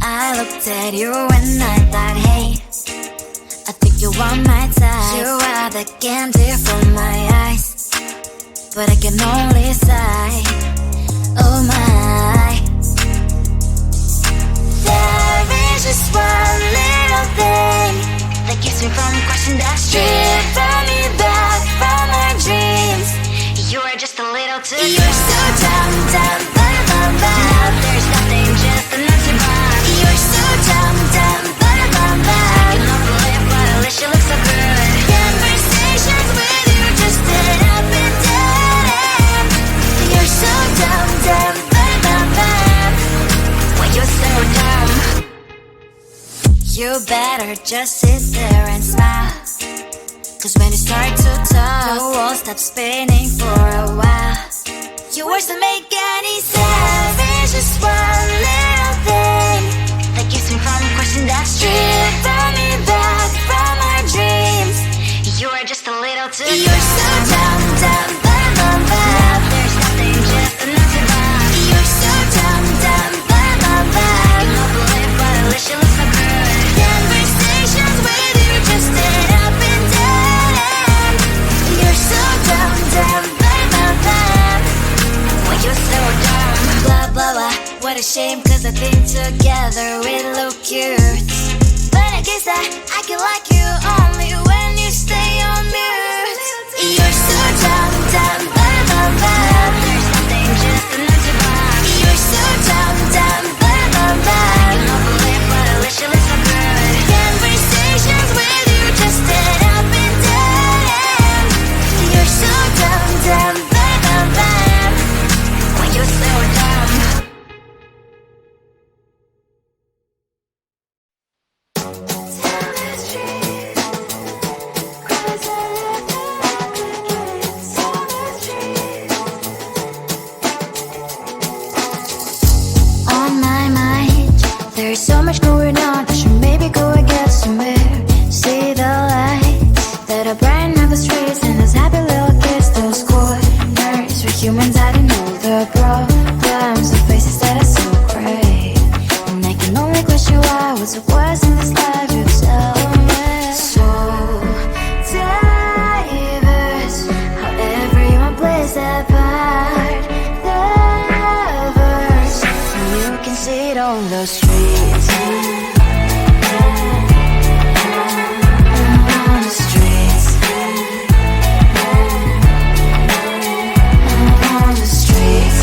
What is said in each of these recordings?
I looked at you and I thought, hey, I think you are my type. You are the candy from my eyes, but I can only sigh, oh my. There is just one little thing that keeps me from crossing that street. Drive me back from my dreams. You are just a little too good. You're so dumb, dumb, ba-da-bum-bum. Now there's nothing, just an empty bomb. You're so dumb, dumb, ba-da-bum-bum. I cannot believe, but at least you look so good. Conversations with you just end up in dead end. You're so dumb, dumb, ba-da-bum-bum. When you're so dumb, you better just sit there and smile, 'cause when you start to talk, the world stops spinning for a while. Your words don't make any sense. There's just one little thing that keeps me from crossing that street. Drive me back from my dreams. You are just a little too good. You're so dumb, dumb, ba-da-bum-bum. Now there's nothing, just an empty bomb. You're so dumb, dumb, ba-da-bum-bum. I cannot believe, but at least you look so good. Conversations with you just end up in dead end. You're so dumb, dumb, ba-da-bum-bum. When you're so dumb, blah, blah, blah. What a shame, 'cause I think together we look cute. But I guess that I can like you only when you stay on mute. You're so dumb, dumb, ba-da-bum-bum. There's nothing, just an empty bomb. You're so dumb, dumb, ba-da-bum-bum. I cannot believe, but at least you look so good. Conversations with you just end up in dead end. You're so dumb, dumb, ba-da-bum-bum. When you're so dumb. On my mind, there's so much going on. I should maybe go and get somewhere. See the lights that are brighten up the streets, and those happy little kids, those corners where humans hiding all the problems, the faces that are so great. And I can only question why, what's the worst in this life, you tell me. So diverse, how everyone plays their part. Diverse, and you can see it on the streets. On the streets. On the streets.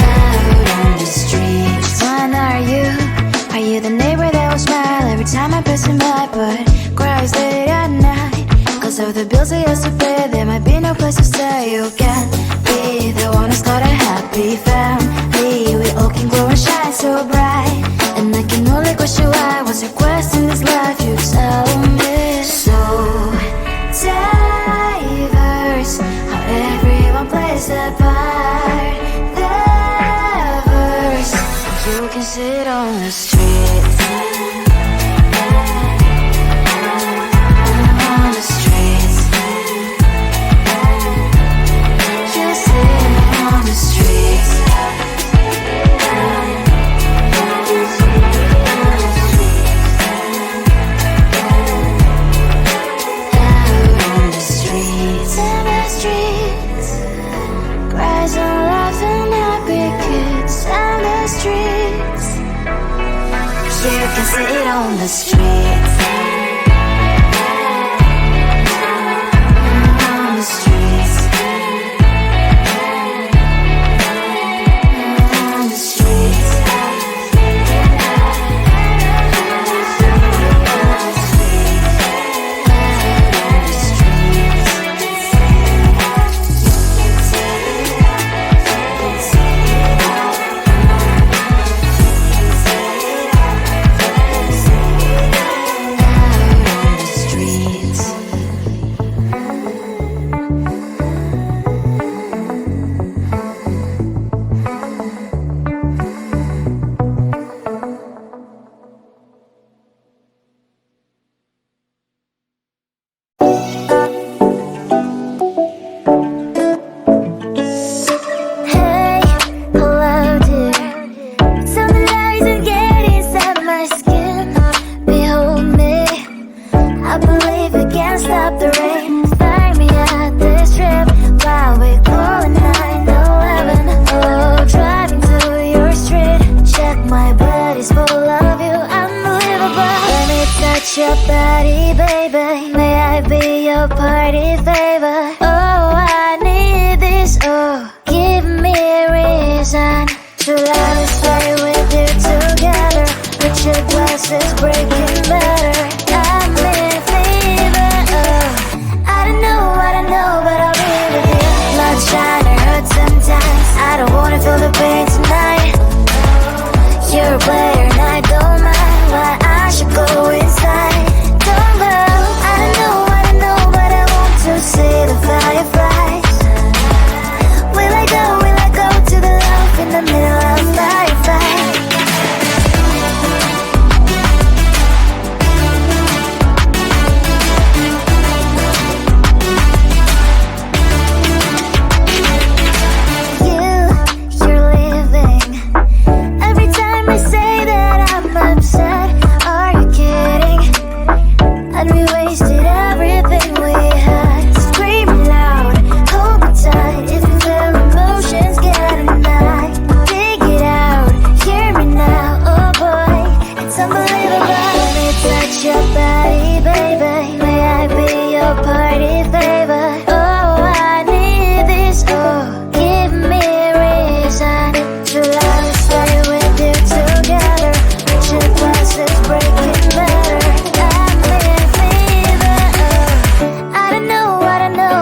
Out on the streets. When are you? Are you the neighbor that will smile every time I pass him by, but cries late at night 'cause of the bills he has to pay? There might be no place to stay. You can be the one who's got a happy family. We all can glow and shine so bright, and I can only question why, what's your quest in this life, you tell me. So diverse, how everyone plays their part. Diverse, you can sit on the streets. On the streets. You sit on the streets. Out on the streets. In the streets. Cries and laughing, happy kids. On the streets. You can sit on the streets. On the streets. On the streets. your body, baby. May I be your party favor? Oh, I need this. Oh, give me a reason to let us stay with you together. With your glasses breaking better. I'm in fever. Oh, I don't know, but I'll be with you. Blood shine or hurt sometimes. I don't wanna feel the pain tonight. You're a player and I don't mind. Why I should go inside. Don't go. I don't know, but I want to see the fireflies. Will I go to the love in the middle of firefight? You're leaving. Every time I say that I'm upset, are you kidding? And we wasted everything we had. Screaming loud, hold me tight. If you feel emotions getting high, dig it out, hear me now. Oh boy, it's unbelievable. Let me touch your body, baby. May I be your party favor? Oh, I need this. Oh, give me a reason to love and stay with you together. With your glasses breaking better. I'm in fever. Oh, I don't know,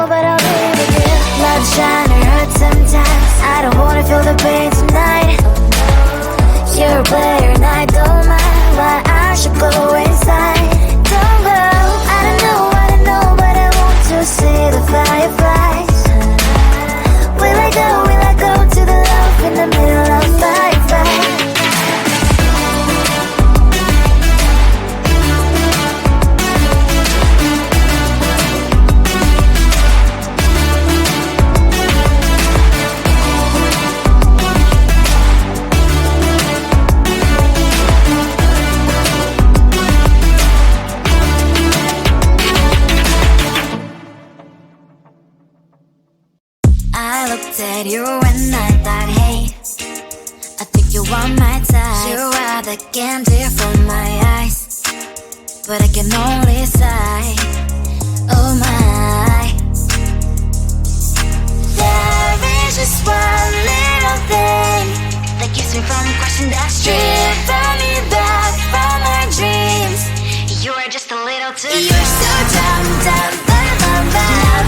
but I'll be with you. Blood shine or hurt sometimes. I don't wanna feel the pain tonight. You're a player and I don't mind. Why I should go inside. Don't go. I don't know, but I want to see the fireflies. Will I go to the love in the middle of firefight? I looked at you and I thought, hey, I think you want my type. You are the candy from my eyes, but I can only sigh. Oh my. There is just one little thing that keeps me from crossing that street. Drive me back from my dreams. You are just a little too close. You're so dumb, now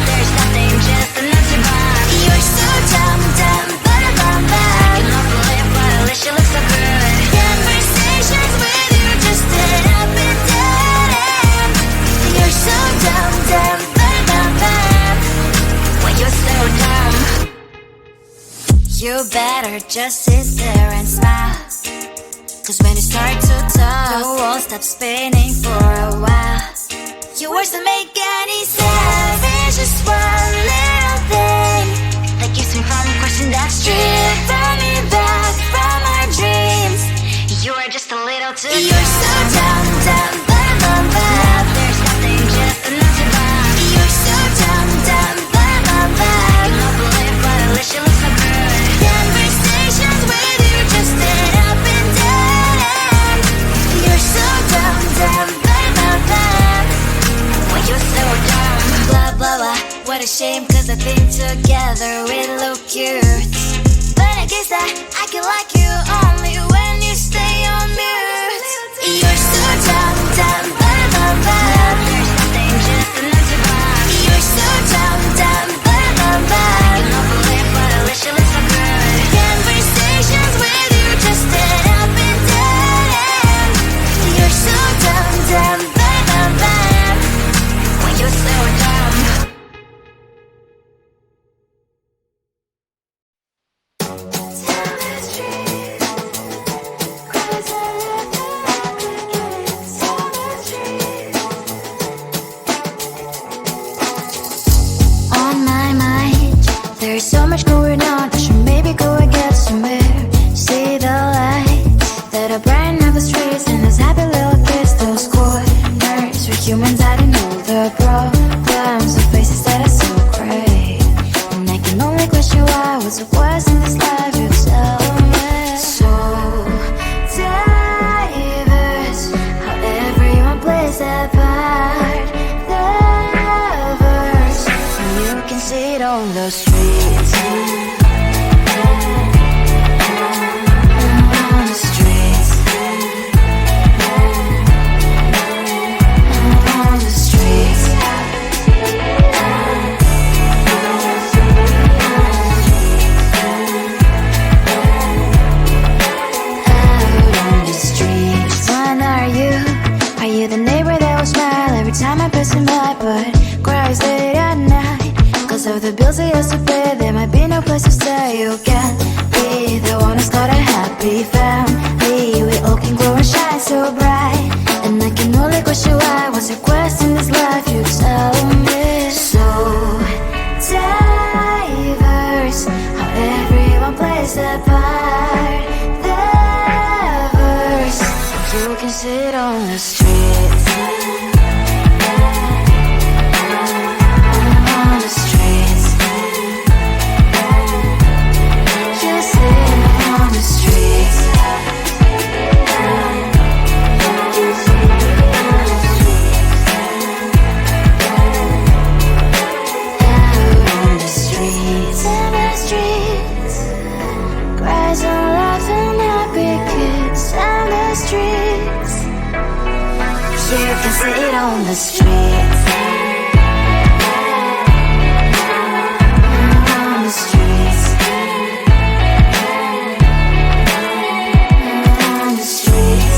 there's nothing, just enough to bomb. You're so dumb, you love to live, but at least you look so good. Conversations with you just end up in dead end. You're so dumb, when you're so dumb. You better just sit there and smile, cause when you start to talk, the world stops spinning for a while. Your words don't make any sense. There's just one little thing that keeps me from crossing that street. Drive me back from my dreams. You are just a little too close. You're so dumb, now there's nothing, just enough to bomb. You're so dumb, you love to live, but at least you look so good. Conversations with you just end up in dead end. You're so dumb, when you're so dumb. Blah blah blah, what a shame, cause I think together we look cute. But I guess I can like you only when you stay on mute. You're so dumb, there's nothing, just enough to bomb. You're so dumb, you love to live, but at least you look so good. Conversations with you just end up in dead end. You're so dumb, when you're so dumb. On my mind, there's so much going on. I should maybe go and get somewhere. See the lights that are bright up the streets, and those happy little kids, those corners where humans hiding all the problems, the faces that are so great. And I can only question why. What's the worst in this life? You tell me. So diverse, how everyone plays their sit on the streets. On the streets. On the streets. The neighbor that will smile every time I pass him by, but cries late at night. Cause of the bills he has to pay, there might be no place to stay. You can't be the one to start a happy family. We all can glow and shine so bright, and I can only question why. What's your quest in this life? You tell me. So diverse, how everyone plays their part. You can sit on the streets. On the streets. You sit on the streets. You sit on the streets. Out on the streets. In the streets. Cries and laughs and happy kids. And the streets. You can sit on the streets. On the streets. On the streets.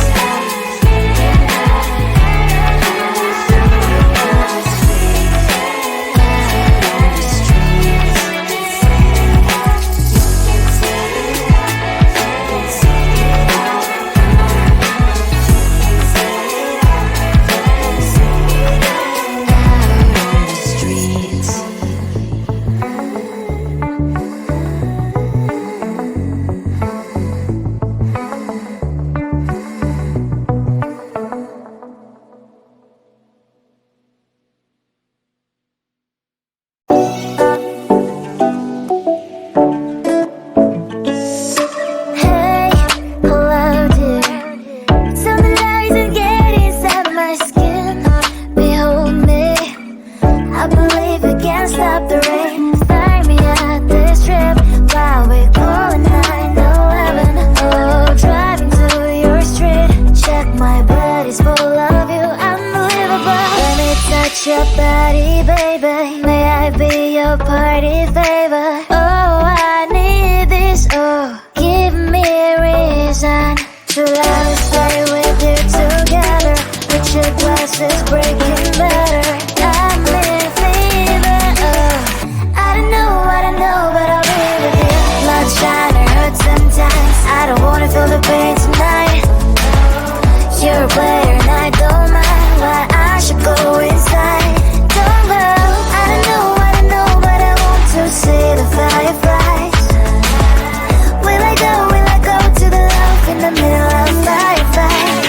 Your body, baby, may I be your party favor? Oh, I need this, oh, give me a reason to love and stay with you together. With your glasses breaking better, I'm in fever, oh. I don't know, but I'll be with you. Blood shine, it hurts sometimes. I don't wanna feel the pain tonight. You're a player and I don't mind why I should go inside. Don't go, I don't know, but I want to see the fireflies. Will I go to the love in the middle of fireflies?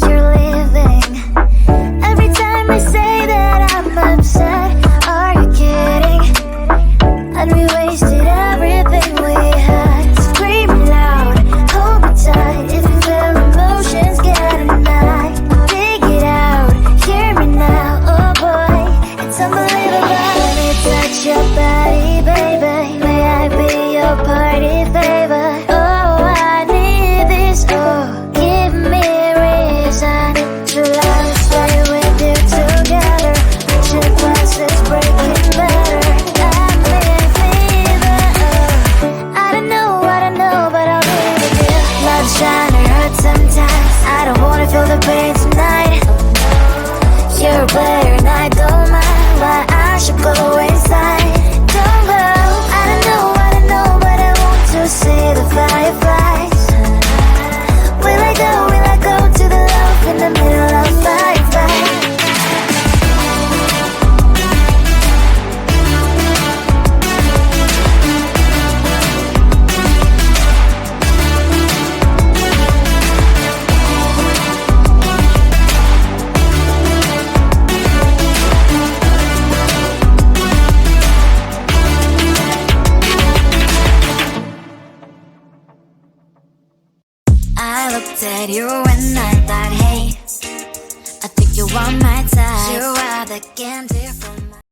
You're leaving. Every time I say that I'm upset, are you kidding? And we wasted everything we had. Screaming loud, hold me tight. If you feel emotions getting high, dig it out, hear me now. Oh boy, it's unbelievable. Let me touch your body, baby. May I be your party favor? Oh, I need this, oh, give me a reason to love and stay with you together. With your glasses breaking better, I'm in fever, oh. I don't know, but I'll be with you. Love shine, it hurts sometimes. I don't wanna feel the pain tonight. You're a player and I don't mind why I should go inside. Don't go, I don't know, but I want to see looked at you and I thought, hey, I think you want my type. You are the candy from